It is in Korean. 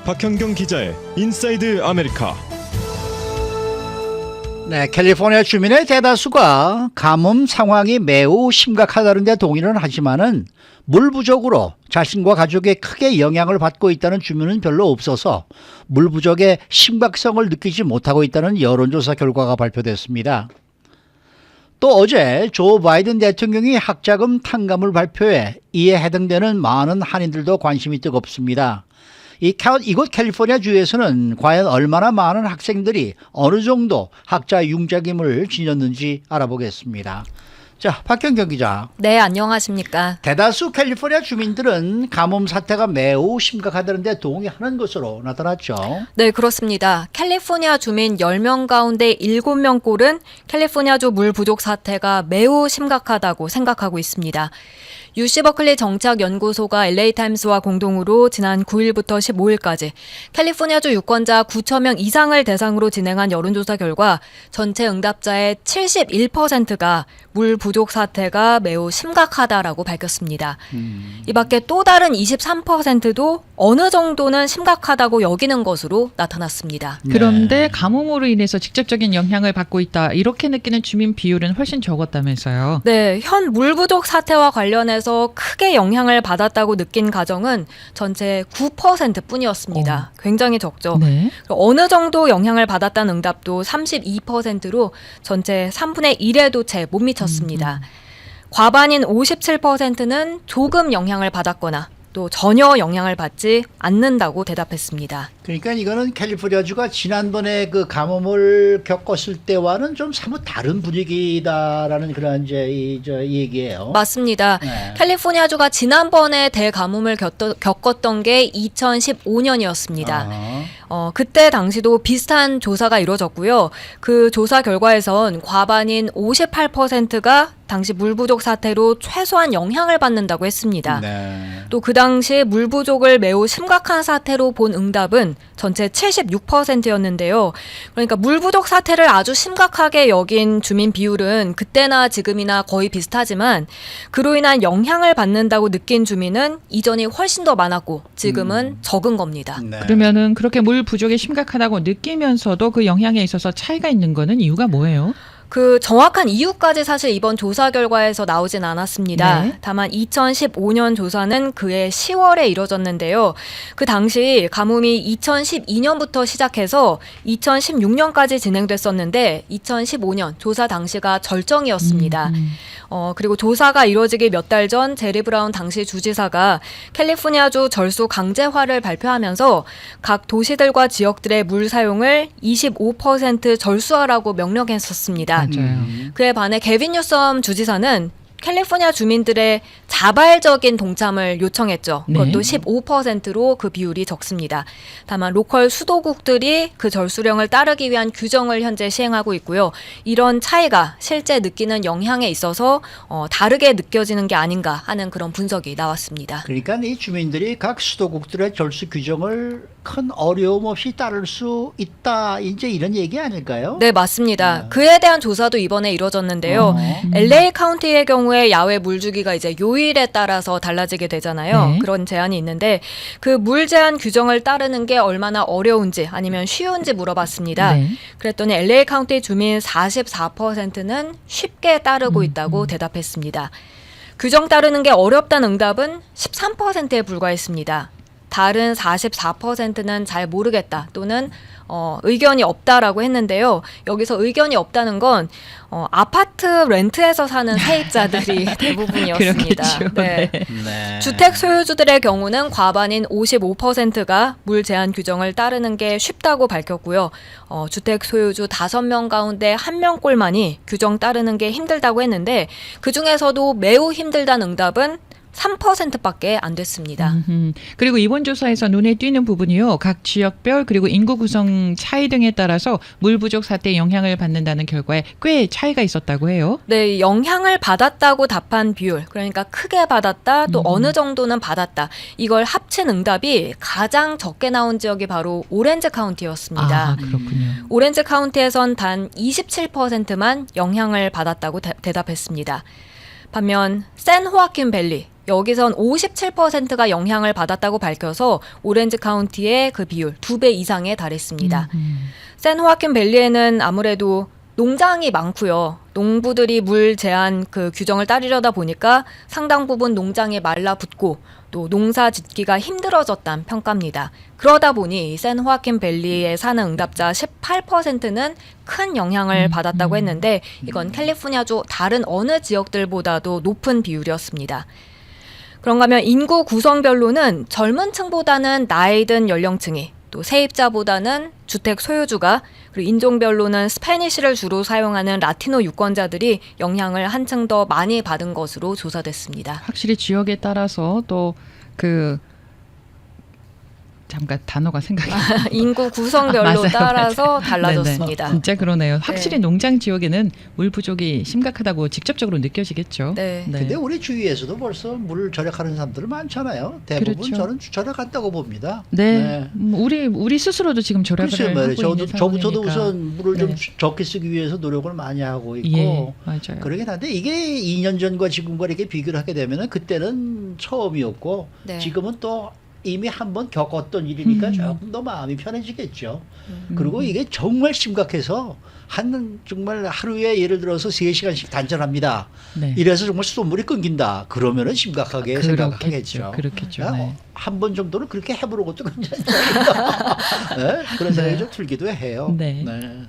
박현경 기자의 인사이드 아메리카. 네, 캘리포니아 주민의 대다수가 가뭄 상황이 매우 심각하다는 데 동의는 하지만은 물 부족으로 자신과 가족에 크게 영향을 받고 있다는 주민은 별로 없어서 물 부족의 심각성을 느끼지 못하고 있다는 여론조사 결과가 발표됐습니다. 또 어제 조 바이든 대통령이 학자금 탕감을 발표해 이에 해당되는 많은 한인들도 관심이 뜨겁습니다. 이곳 캘리포니아 주에서는 과연 얼마나 많은 학생들이 어느 정도 학자 융자금을 지녔는지 알아보겠습니다. 자, 박현경 기자. 네, 안녕하십니까. 대다수 캘리포니아 주민들은 가뭄 사태가 매우 심각하다는 데 동의하는 것으로 나타났죠. 네, 그렇습니다. 캘리포니아 주민 10명 가운데 7명 꼴은 캘리포니아주 물 부족 사태가 매우 심각하다고 생각하고 있습니다. UC 버클리 정착연구소가 LA타임스와 공동으로 지난 9일부터 15일까지 캘리포니아주 유권자 9,000명 이상을 대상으로 진행한 여론조사 결과 전체 응답자의 71%가 물 부족 사태가 매우 심각하다라고 밝혔습니다. 이 밖에 또 다른 23%도 어느 정도는 심각하다고 여기는 것으로 나타났습니다. 그런데 가뭄으로 인해서 직접적인 영향을 받고 있다, 이렇게 느끼는 주민 비율은 훨씬 적었다면서요. 네, 현 물 부족 사태와 관련해서 크게 영향을 받았다고 느낀 가정은 전체 9%뿐이었습니다. 굉장히 적죠. 네. 어느 정도 영향을 받았다는 응답도 32%로 전체 3분의 1에도 채 못 미쳤습니다. 과반인 57%는 조금 영향을 받았거나 또 전혀 영향을 받지 않는다고 대답했습니다. 그러니까 이거는 캘리포니아주가 지난번에 그 가뭄을 겪었을 때와는 좀 사뭇 다른 분위기다라는 그런 이 얘기예요. 맞습니다. 네. 캘리포니아주가 지난번에 대가뭄을 겪었던 게 2015년이었습니다. 그때 당시도 비슷한 조사가 이루어졌고요. 그 조사 결과에선 과반인 58%가 당시 물 부족 사태로 최소한 영향을 받는다고 했습니다. 네. 또 그 당시 물 부족을 매우 심각한 사태로 본 응답은 전체 76%였는데요. 그러니까 물 부족 사태를 아주 심각하게 여긴 주민 비율은 그때나 지금이나 거의 비슷하지만 그로 인한 영향을 받는다고 느낀 주민은 이전이 훨씬 더 많았고 지금은 적은 겁니다. 네. 그러면은 그렇게 물 부족이 심각하다고 느끼면서도 그 영향에 있어서 차이가 있는 거는 이유가 뭐예요? 그 정확한 이유까지 사실 이번 조사 결과에서 나오진 않았습니다. 네. 다만 2015년 조사는 그해 10월에 이뤄졌는데요. 그 당시 가뭄이 2012년부터 시작해서 2016년까지 진행됐었는데 2015년 조사 당시가 절정이었습니다. 그리고 조사가 이루어지기 몇 달 전 제리 브라운 당시 주지사가 캘리포니아주 절수 강제화를 발표하면서 각 도시들과 지역들의 물 사용을 25% 절수하라고 명령했었습니다. 맞아요. 그에 반해 게빈 뉴섬 주지사는 캘리포니아 주민들의 자발적인 동참을 요청했죠. 네. 그것도 15%로 그 비율이 적습니다. 다만 로컬 수도국들이 그 절수령을 따르기 위한 규정을 현재 시행하고 있고요. 이런 차이가 실제 느끼는 영향에 있어서 다르게 느껴지는 게 아닌가 하는 그런 분석이 나왔습니다. 그러니까 이 주민들이 각 수도국들의 절수 규정을 큰 어려움 없이 따를 수 있다, 이제 이런 얘기 아닐까요? 네, 맞습니다. 그에 대한 조사도 이번에 이루어졌는데요. LA 카운티의 경우에 야외 물주기가 이제 요일에 따라서 달라지게 되잖아요. 네. 그런 제한이 있는데 그 물 제한 규정을 따르는 게 얼마나 어려운지 아니면 쉬운지 물어봤습니다. 네. 그랬더니 LA 카운티 주민 44%는 쉽게 따르고 있다고 대답했습니다. 규정 따르는 게 어렵다는 응답은 13%에 불과했습니다. 다른 44%는 잘 모르겠다 또는 의견이 없다라고 했는데요. 여기서 의견이 없다는 건 아파트 렌트해서 사는 세입자들이 대부분이었습니다. 그렇겠죠. 네. 네. 주택 소유주들의 경우는 과반인 55%가 물 제한 규정을 따르는 게 쉽다고 밝혔고요. 주택 소유주 5명 가운데 1명꼴만이 규정 따르는 게 힘들다고 했는데 그중에서도 매우 힘들다는 응답은 3%밖에 안 됐습니다. 그리고 이번 조사에서 눈에 띄는 부분이요, 각 지역별 그리고 인구 구성 차이 등에 따라서 물 부족 사태에 영향을 받는다는 결과에 꽤 차이가 있었다고 해요. 네, 영향을 받았다고 답한 비율, 그러니까 크게 받았다, 또 어느 정도는 받았다. 이걸 합친 응답이 가장 적게 나온 지역이 바로 오렌지 카운티였습니다. 아, 그렇군요. 오렌지 카운티에선 단 27%만 영향을 받았다고 대답했습니다. 반면 샌 호아킨 밸리, 여기선 57%가 영향을 받았다고 밝혀서 오렌지 카운티의 그 비율 2배 이상에 달했습니다. 샌호아킨 밸리에는 아무래도 농장이 많고요. 농부들이 물 제한 그 규정을 따르려다 보니까 상당 부분 농장에 말라붙고 또 농사 짓기가 힘들어졌다는 평가입니다. 그러다 보니 샌호아킨 밸리에 사는 응답자 18%는 큰 영향을 받았다고 했는데 이건 캘리포니아주 다른 어느 지역들보다도 높은 비율이었습니다. 그런가 하면 인구 구성별로는 젊은 층보다는 나이 든 연령층이 또 세입자보다는 주택 소유주가 그리고 인종별로는 스페니쉬를 주로 사용하는 라티노 유권자들이 영향을 한층 더 많이 받은 것으로 조사됐습니다. 확실히 지역에 따라서 또 그 잠깐 단어가 생각이 인구 구성별로 맞아요, 따라서 맞아요. 달라졌습니다. 네네. 진짜 그러네요. 확실히 네. 농장 지역에는 물 부족이 심각하다고 직접적으로 느껴지겠죠. 네. 근데 우리 주위에서도 벌써 물을 절약하는 사람들 많잖아요. 대부분 그렇죠. 저는 절약한다고 봅니다. 네. 우리 스스로도 지금 절약을 글쎄요, 하고 말이에요. 있는 저부터도 상황이니까. 우선 물을 좀 네. 적게 쓰기 위해서 노력을 많이 하고 있고 예, 맞아요. 그러긴 한데 이게 2년 전과 지금과 이렇게 비교를 하게 되면은 그때는 처음이었고 네. 지금은 또 이미 한번 겪었던 일이니까 조금 더 마음이 편해지겠죠. 그리고 이게 정말 심각해서 정말 하루에 예를 들어서 3시간씩 단절합니다. 네. 이래서 정말 수돗물이 끊긴다. 그러면은 심각하게 생각하겠죠. 그렇겠죠. 네. 한 번 정도는 그렇게 해보는 것도 괜찮다. 네? 그런 생각이 좀 들기도 해요. 네. 네.